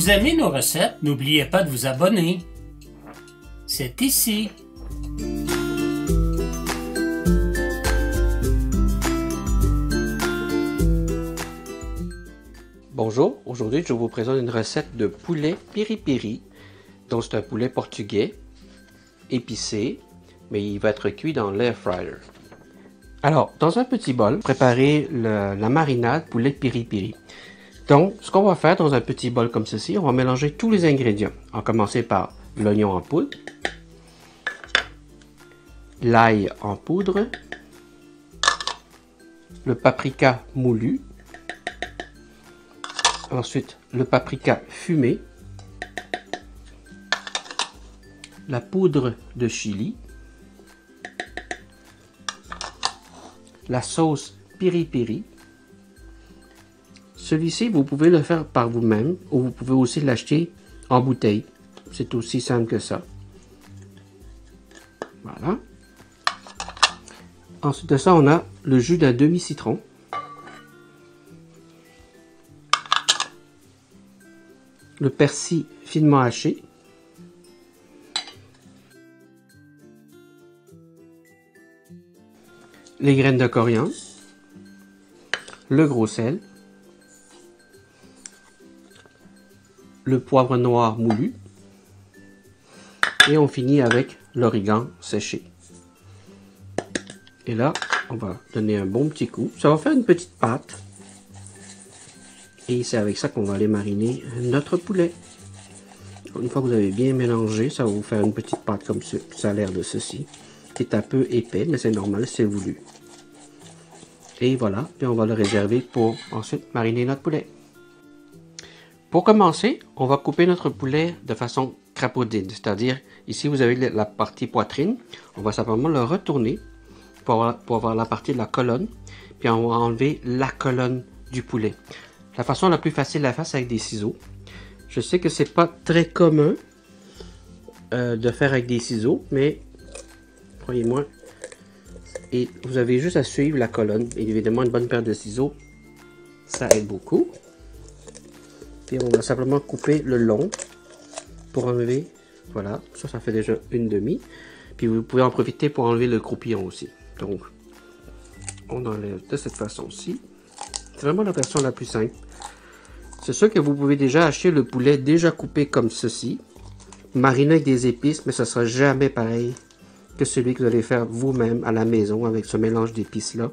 vous aimez nos recettes, n'oubliez pas de vous abonner. C'est ici. Bonjour, aujourd'hui je vous présente une recette de poulet piri-piri. Donc c'est un poulet portugais, épicé, mais il va être cuit dans l'air fryer. Alors, dans un petit bol, préparez la marinade poulet piri-piri. Donc, ce qu'on va faire dans un petit bol comme ceci, on va mélanger tous les ingrédients. On va commencer par l'oignon en poudre, l'ail en poudre, le paprika moulu, ensuite le paprika fumé, la poudre de chili, la sauce piri-piri. Celui-ci, vous pouvez le faire par vous-même ou vous pouvez aussi l'acheter en bouteille. C'est aussi simple que ça. Voilà. Ensuite de ça, on a le jus d'un demi-citron. Le persil finement haché. Les graines de coriandre. Le gros sel. Le poivre noir moulu. Et on finit avec l'origan séché. Et là, on va donner un bon petit coup. Ça va faire une petite pâte. Et c'est avec ça qu'on va aller mariner notre poulet. Une fois que vous avez bien mélangé, ça va vous faire une petite pâte comme ça a l'air de ceci. C'est un peu épais, mais c'est normal, c'est voulu. Et voilà, puis on va le réserver pour ensuite mariner notre poulet. Pour commencer, on va couper notre poulet de façon crapaudine, c'est-à-dire ici vous avez la partie poitrine, on va simplement le retourner pour avoir la partie de la colonne, puis on va enlever la colonne du poulet. La façon la plus facile à faire, c'est avec des ciseaux. Je sais que c'est pas très commun de faire avec des ciseaux, mais croyez-moi, et vous avez juste à suivre la colonne. Et évidemment, une bonne paire de ciseaux, ça aide beaucoup. Puis on va simplement couper le long pour enlever, voilà, ça fait déjà une demi. Puis vous pouvez en profiter pour enlever le croupillon aussi. Donc, on enlève de cette façon-ci. C'est vraiment la version la plus simple. C'est sûr que vous pouvez déjà acheter le poulet déjà coupé comme ceci, mariné avec des épices, mais ça ne sera jamais pareil que celui que vous allez faire vous-même à la maison avec ce mélange d'épices là.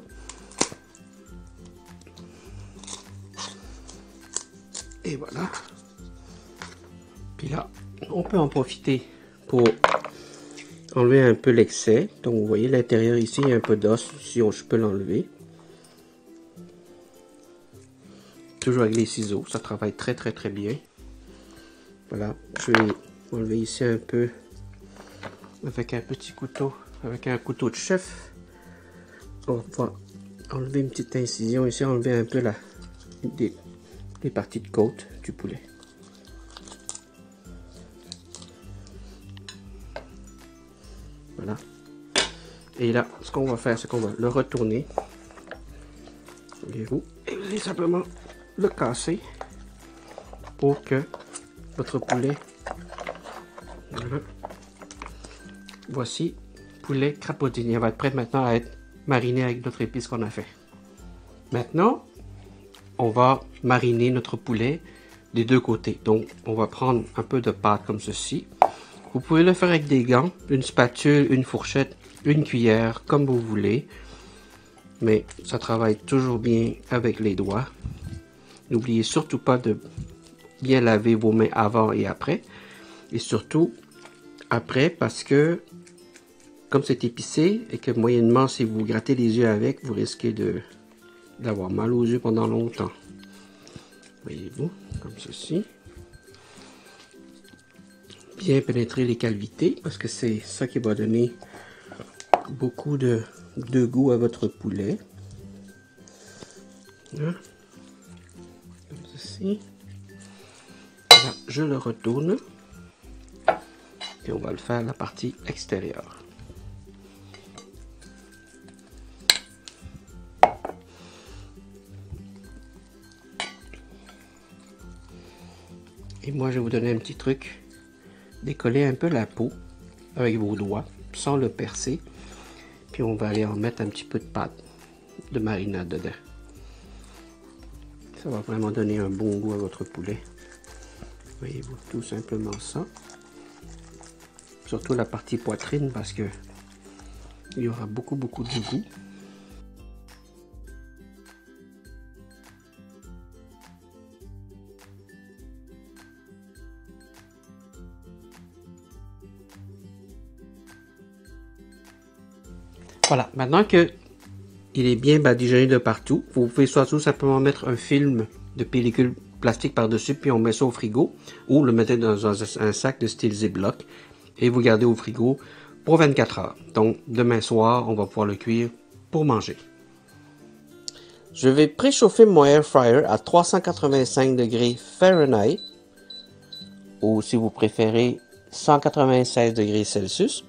Et voilà. Puis là, on peut en profiter pour enlever un peu l'excès. Donc vous voyez l'intérieur ici, il y a un peu d'os, si je peux l'enlever. Toujours avec les ciseaux, ça travaille très bien. Voilà, je vais enlever ici un peu avec un petit couteau, avec un couteau de chef. On va enlever une petite incision ici, enlever un peu les parties de côte du poulet. Voilà. Et là, ce qu'on va faire, c'est qu'on va le retourner. Voyez-vous, et vous allez simplement le casser pour que votre poulet, voilà. Voici poulet crapaudine. Il va être prêt maintenant à être mariné avec notre épice qu'on a fait. Maintenant, on va mariner notre poulet des deux côtés. Donc, on va prendre un peu de pâte comme ceci. Vous pouvez le faire avec des gants, une spatule, une fourchette, une cuillère, comme vous voulez. Mais ça travaille toujours bien avec les doigts. N'oubliez surtout pas de bien laver vos mains avant et après. Et surtout après, parce que comme c'est épicé et que moyennement si vous grattez les yeux avec, vous risquez d'avoir mal aux yeux pendant longtemps. Voyez-vous, comme ceci. Bien pénétrer les cavités parce que c'est ça qui va donner beaucoup de goût à votre poulet. Hein? Comme ceci. Là, je le retourne et on va le faire la partie extérieure. Et moi, je vais vous donner un petit truc. Décoller un peu la peau avec vos doigts, sans le percer. Puis on va aller en mettre un petit peu de pâte de marinade dedans. Ça va vraiment donner un bon goût à votre poulet. Voyez-vous, tout simplement ça. Surtout la partie poitrine parce que il y aura beaucoup de goût. Voilà, maintenant que il est bien badigeonné de partout, vous pouvez soit tout simplement mettre un film de pellicule plastique par-dessus, puis on met ça au frigo, ou le mettez dans un sac de style Ziploc, et vous gardez au frigo pour 24 heures. Donc, demain soir, on va pouvoir le cuire pour manger. Je vais préchauffer mon air fryer à 385 degrés Fahrenheit, ou si vous préférez, 196 degrés Celsius,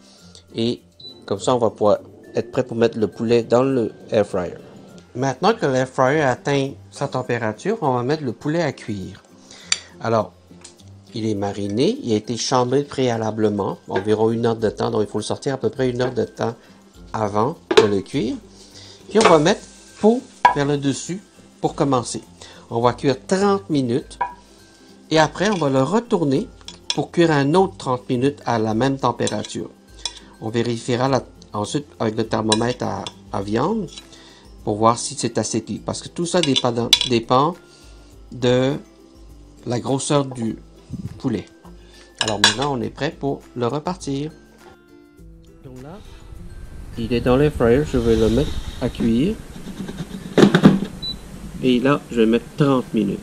et comme ça, on va pouvoir être prêt pour mettre le poulet dans le air fryer. Maintenant que l'air fryer a atteint sa température, on va mettre le poulet à cuire. Alors, il est mariné, il a été chambré préalablement, environ 1 heure de temps, donc il faut le sortir à peu près 1 heure de temps avant de le cuire. Puis on va mettre peau vers le dessus pour commencer. On va cuire 30 minutes et après on va le retourner pour cuire un autre 30 minutes à la même température. On vérifiera ensuite avec le thermomètre à viande pour voir si c'est assez cuit. Parce que tout ça dépend de la grosseur du poulet. Alors maintenant, on est prêt pour le repartir. Donc là, il est dans l'air fryer. Je vais le mettre à cuire. Et là, je vais mettre 30 minutes.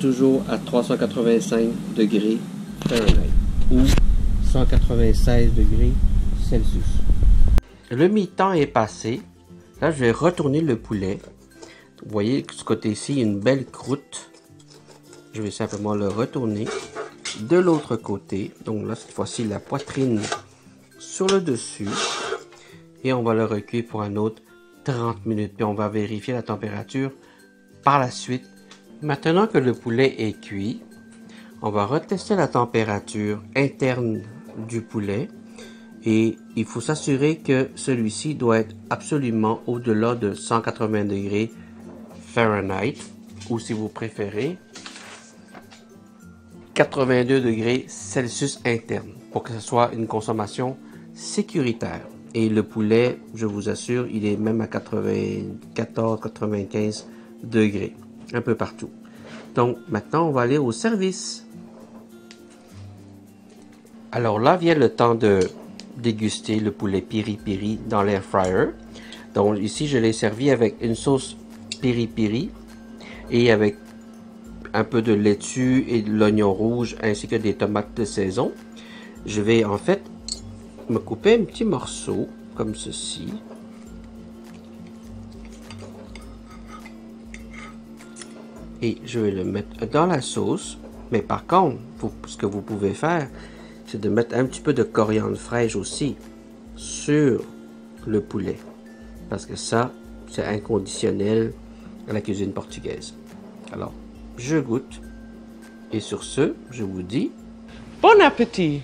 Toujours à 385 degrés Fahrenheit ou 196 degrés Celsius. Le mi-temps est passé. Là, je vais retourner le poulet. Vous voyez, de ce côté-ci, il y a une belle croûte. Je vais simplement le retourner de l'autre côté. Donc là, cette fois-ci, la poitrine sur le dessus. Et on va le recueillir pour un autre 30 minutes. Puis on va vérifier la température par la suite. Maintenant que le poulet est cuit, on va retester la température interne du poulet. Et il faut s'assurer que celui-ci doit être absolument au-delà de 180 degrés Fahrenheit. Ou si vous préférez, 82 degrés Celsius interne. Pour que ce soit une consommation sécuritaire. Et le poulet, je vous assure, il est même à 94-95 degrés. Un peu partout. Donc maintenant on va aller au service. Alors là vient le temps de déguster le poulet piri-piri dans l'air fryer. Donc ici je l'ai servi avec une sauce piri-piri et avec un peu de laitue et de l'oignon rouge ainsi que des tomates de saison. Je vais en fait me couper un petit morceau comme ceci. Et je vais le mettre dans la sauce. Mais par contre, ce que vous pouvez faire, c'est de mettre un petit peu de coriandre fraîche aussi sur le poulet. Parce que ça, c'est inconditionnel à la cuisine portugaise. Alors, je goûte. Et sur ce, je vous dis bon appétit!